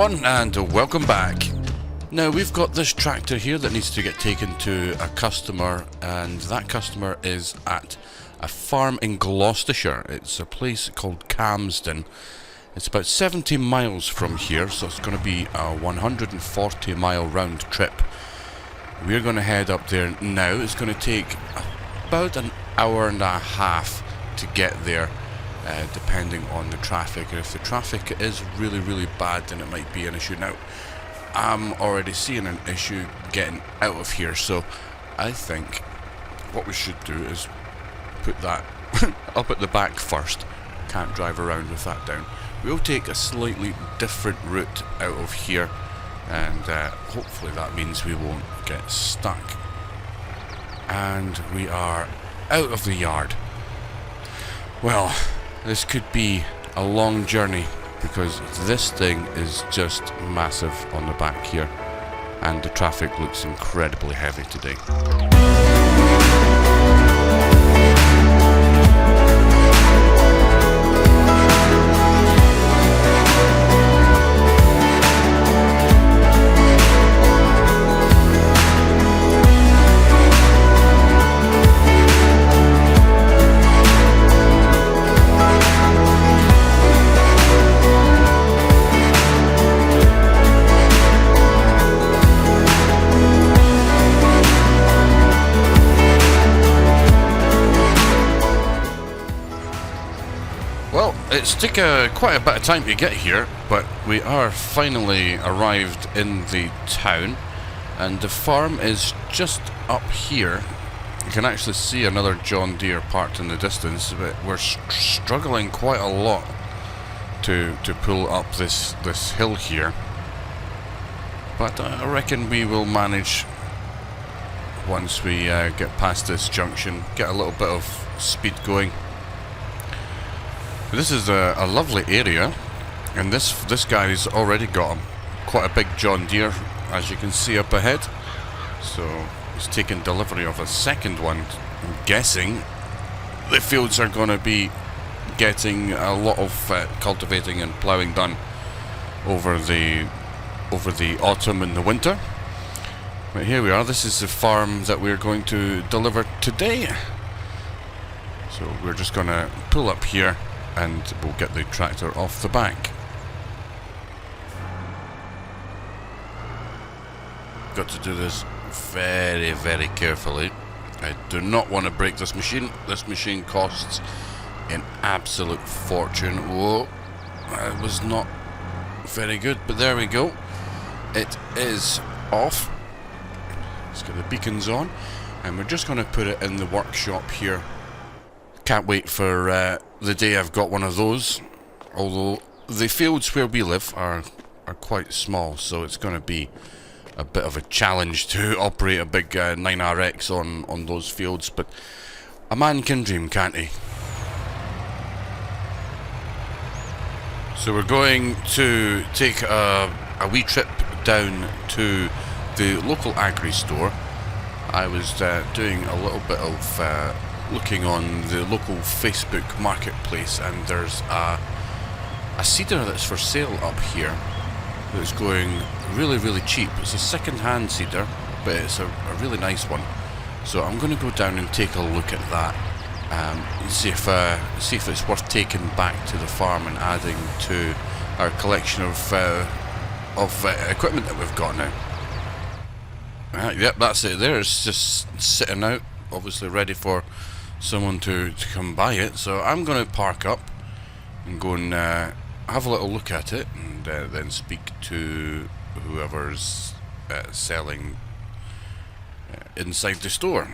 everyone, and welcome back. Now we've got this tractor here that needs to get taken to a customer, and that customer is at a farm in Gloucestershire. It's a place called Camsden. It's about 70 miles from here, so it's going to be a 140-mile round trip. We're going to head up there now. It's going to take about an hour and a half to get there, depending on the traffic. And if the traffic is really bad, then it might be an issue. Now, I'm already seeing an issue getting out of here, so I think what we should do is put that up at the back first. Can't drive around with that down. We'll take a slightly different route out of here, and hopefully that means we won't get stuck. And we are out of the yard. Well, this could be a long journey because this thing is just massive on the back here, and the traffic looks incredibly heavy today. Well, it's taken quite a bit of time to get here, but we are finally arrived in the town, and the farm is just up here. You can actually see another John Deere parked in the distance, but we're struggling quite a lot to pull up this hill here. But I reckon we will manage once we get past this junction, get a little bit of speed going. This is a lovely area, and this guy's already got quite a big John Deere, as you can see up ahead. So he's taking delivery of a second one. I'm guessing the fields are going to be getting a lot of cultivating and ploughing done over the autumn and the winter. But here we are. This is the farm that we're going to deliver today. So we're just going to pull up here, and we'll get the tractor off the back. Got to do this very carefully. I do not want to break this machine. This machine costs an absolute fortune. Whoa, that was not very good, but there we go. It is off. Let's get the beacons on, and we're just going to put it in the workshop here. Can't wait for the day I've got one of those, although the fields where we live are quite small, so it's going to be a bit of a challenge to operate a big 9RX on those fields, but a man can dream, can't he? So we're going to take a wee trip down to the local agri store. I was doing a little bit of looking on the local Facebook marketplace, and there's a seeder that's for sale up here that's going really cheap. It's a second-hand seeder, but it's a really nice one. So I'm going to go down and take a look at that, and see if it's worth taking back to the farm and adding to our collection of equipment that we've got now. Yep, that's it there. It's just sitting out, obviously ready for someone to come buy it. So I'm going to park up and go and have a little look at it, and then speak to whoever's selling inside the store.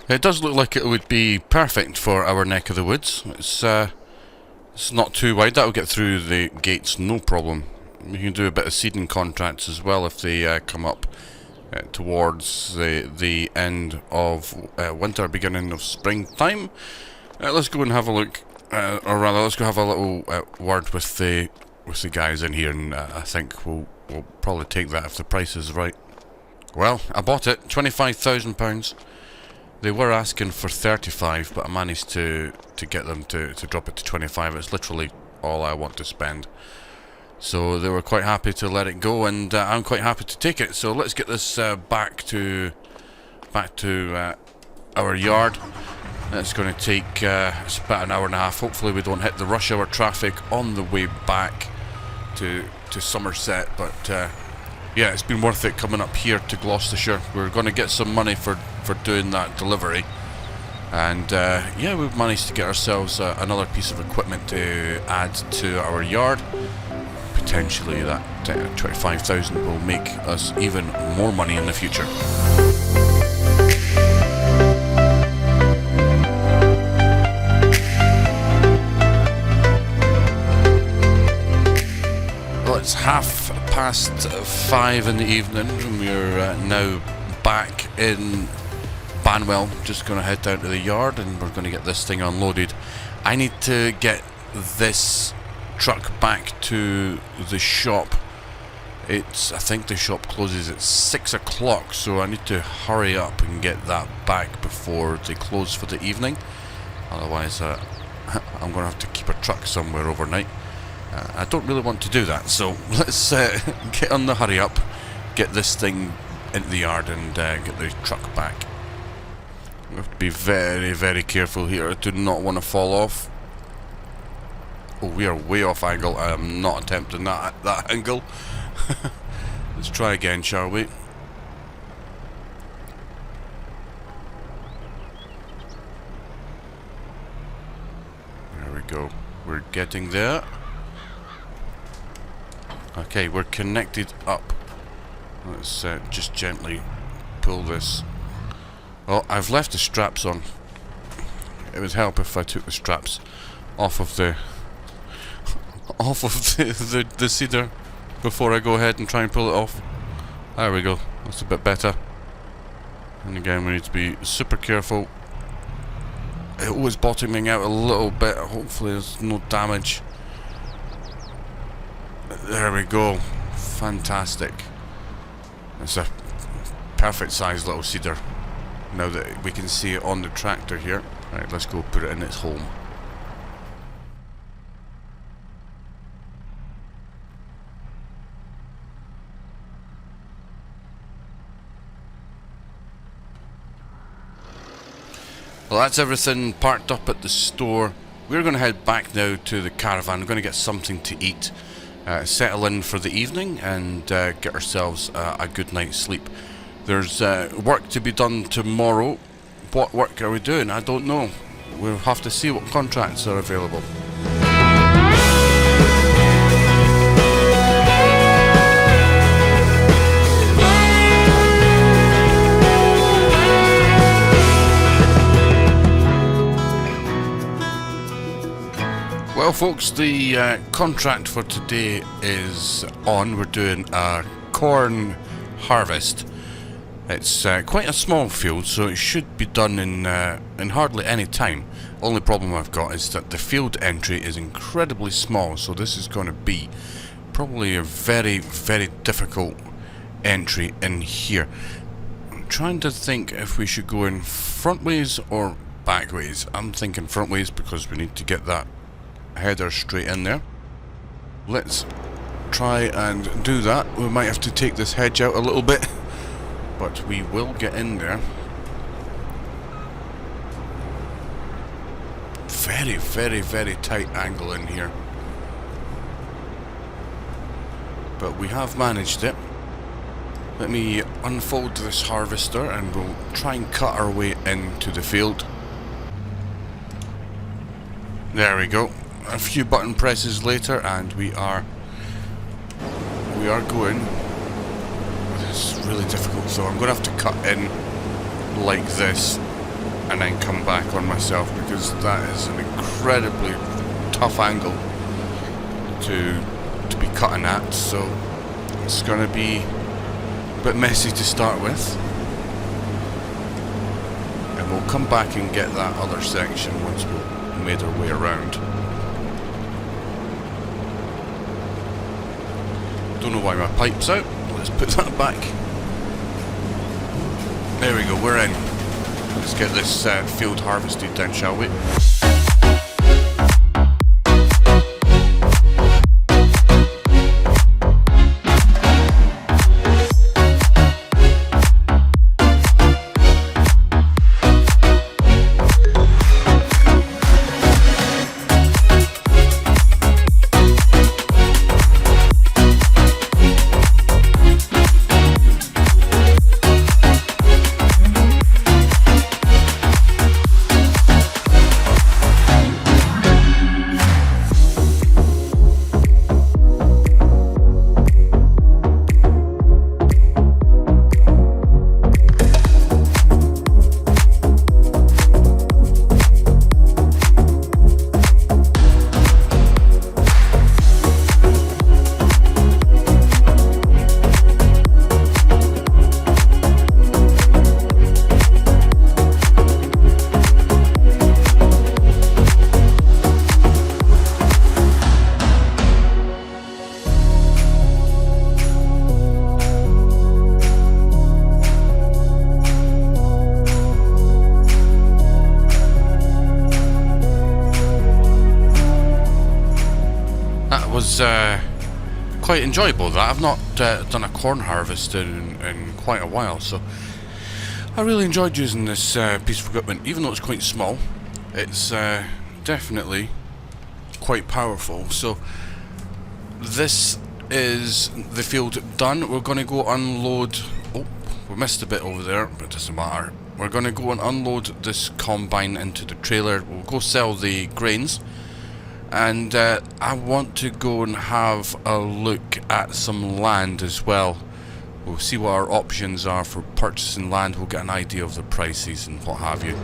It does look like it would be perfect for our neck of the woods. It's not too wide. That'll get through the gates no problem. We can do a bit of seeding contracts as well if they come up towards the end of winter, beginning of springtime. Let's go and have a look, or rather, let's go have a little word with the guys in here, and I think we'll probably take that if the price is right. Well, I bought it, £25,000. They were asking for 35, but I managed to get them to drop it to 25. It's literally all I want to spend. So they were quite happy to let it go, and I'm quite happy to take it. So let's get this back to our yard. It's going to take it's about an hour and a half. Hopefully we don't hit the rush hour traffic on the way back to Somerset, but yeah, it's been worth it coming up here to Gloucestershire. We're going to get some money for doing that delivery, and yeah, we've managed to get ourselves another piece of equipment to add to our yard. Potentially that 25,000 will make us even more money in the future. Well, it's 5:30 in the evening, and we're now back in Banwell. Just going to head down to the yard, and we're going to get this thing unloaded. I need to get this truck back to the shop. I think the shop closes at 6 o'clock, so I need to hurry up and get that back before they close for the evening. Otherwise I'm going to have to keep a truck somewhere overnight. I don't really want to do that, so let's get on the hurry up, get this thing into the yard, and get the truck back. We have to be very, very careful here. I do not want to fall off. Oh, we are way off angle. I am not attempting that angle. Let's try again, shall we? There we go. We're getting there. Okay, we're connected up. Let's just gently pull this. Oh, I've left the straps on. It would help if I took the straps off of the cedar before I go ahead and try and pull it off. There we go. That's a bit better. And again, we need to be super careful. It was bottoming out a little bit. Hopefully there's no damage. There we go. Fantastic. It's a perfect sized little cedar. Now that we can see it on the tractor here. Right, let's go put it in its home. Well, that's everything parked up at the store. We're going to head back now to the caravan. We're going to get something to eat, settle in for the evening, and get ourselves a good night's sleep. There's work to be done tomorrow. What work are we doing? I don't know. We'll have to see what contracts are available. Well, folks, the contract for today is on. We're doing a corn harvest. It's quite a small field, so it should be done in hardly any time. Only problem I've got is that the field entry is incredibly small, so this is going to be probably a very, very difficult entry in here. I'm trying to think if we should go in frontways or backways. I'm thinking frontways because we need to get that header straight in there. Let's try and do that. We might have to take this hedge out a little bit, but we will get in there. Very, very, very tight angle in here, but we have managed it. Let me unfold this harvester and we'll try and cut our way into the field. There we go. A few button presses later and we are going. It's really difficult, so I'm going to have to cut in like this and then come back on myself, because that is an incredibly tough angle to be cutting at, so it's going to be a bit messy to start with, and we'll come back and get that other section once we've made our way around. Don't know why my pipe's out. Let's put that back. There we go, we're in. Let's get this field harvested then, shall we? was quite enjoyable. That I've not done a corn harvest in quite a while, so I really enjoyed using this piece of equipment. Even though it's quite small, it's definitely quite powerful. So this is the field done. We're going to go unload. Oh, we missed a bit over there, but it doesn't matter. We're going to go and unload this combine into the trailer. We'll go sell the grains, and I want to go and have a look at some land as well. We'll see what our options are for purchasing land. We'll get an idea of the prices and what have you.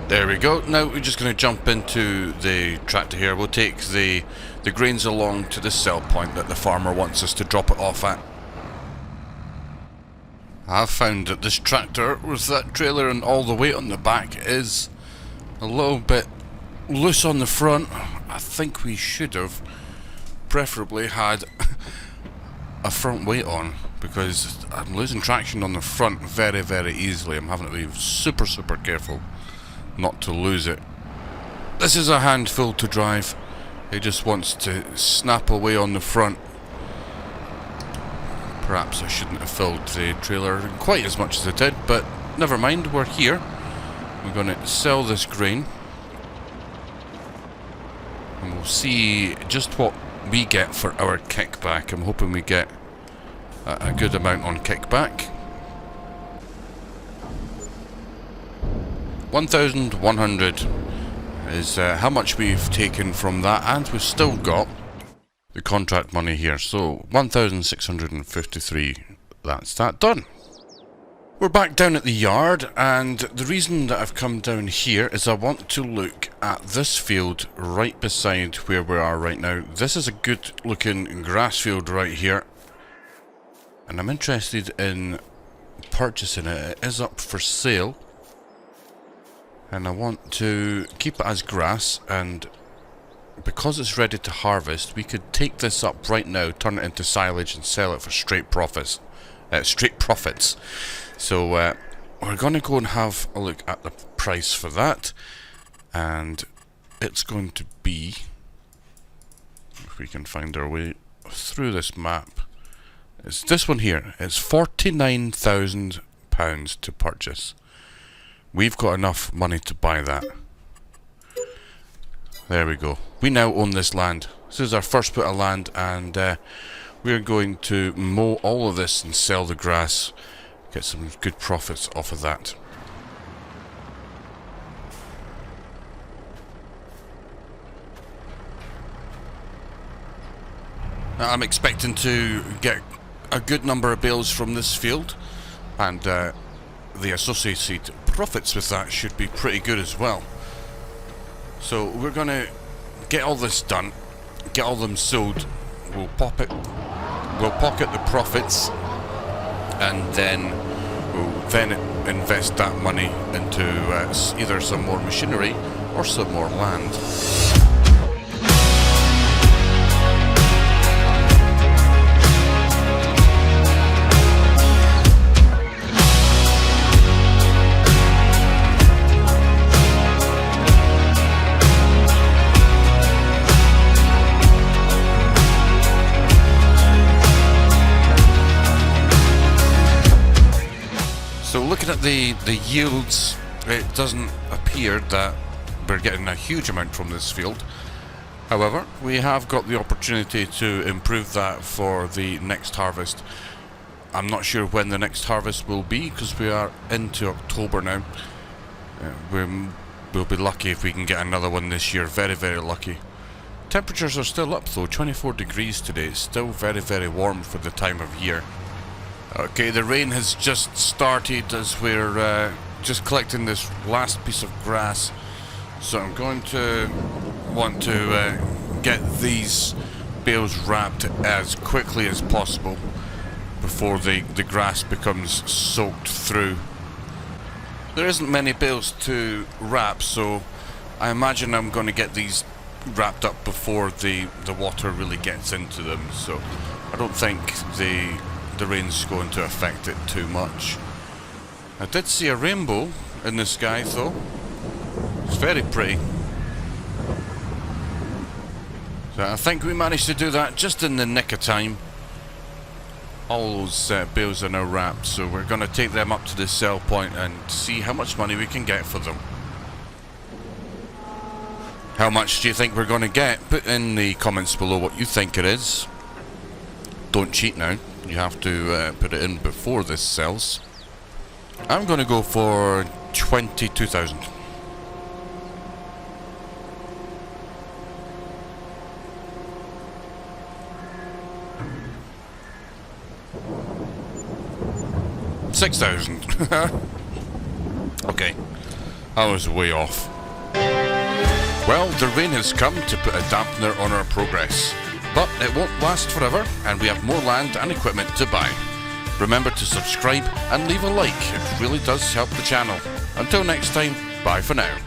There we go. Now we're just going to jump into the tractor here. We'll take the grains along to the sell point that the farmer wants us to drop it off at. I've found that this tractor with that trailer and all the weight on the back is a little bit loose on the front. I think we should have preferably had a front weight on, because I'm losing traction on the front very, very easily. I'm having to be super careful not to lose it. This is a handful to drive. It just wants to snap away on the front. Perhaps I shouldn't have filled the trailer quite as much as I did, but never mind, we're here. We're going to sell this grain, and we'll see just what we get for our kickback. I'm hoping we get a good amount on kickback. 1,100 is how much we've taken from that, and we've still got the contract money here, so 1,653. That's that done. We're back down at the yard, and the reason that I've come down here is I want to look at this field right beside where we are right now. This is a good looking grass field right here, and I'm interested in purchasing it. It is up for sale, and I want to keep it as grass, and because it's ready to harvest, we could take this up right now, turn it into silage and sell it for straight profits. So we're going to go and have a look at the price for that, and it's going to be, if we can find our way through this map, it's this one here. It's £49,000 to purchase. We've got enough money to buy that. There we go. We now own this land. This is our first bit of land, and we're going to mow all of this and sell the grass. Get some good profits off of that. Now, I'm expecting to get a good number of bales from this field, and the associated profits with that should be pretty good as well. So we're going to get all this done, get all them sold. We'll pocket the profits, and then we'll invest that money into either some more machinery or some more land. So looking at the yields, it doesn't appear that we're getting a huge amount from this field. However, we have got the opportunity to improve that for the next harvest. I'm not sure when the next harvest will be, because we are into October now. We'll be lucky if we can get another one this year, very, very lucky. Temperatures are still up though, 24 degrees today. It's still very, very warm for the time of year. Okay, the rain has just started as we're just collecting this last piece of grass. So I'm going to want to get these bales wrapped as quickly as possible before the grass becomes soaked through. There isn't many bales to wrap, so I imagine I'm going to get these wrapped up before the water really gets into them, so I don't think the rain's going to affect it too much. I did see a rainbow in the sky though. It's very pretty. So I think we managed to do that just in the nick of time. All those bales are now wrapped, so we're going to take them up to the sell point and see how much money we can get for them. How much do you think we're going to get? Put in the comments below what you think it is. Don't cheat now. You have to put it in before this sells. I'm going to go for 22,000. $6,000. Okay, I was way off. Well, the rain has come to put a dampener on our progress, but it won't last forever, and we have more land and equipment to buy. Remember to subscribe and leave a like, it really does help the channel. Until next time, bye for now.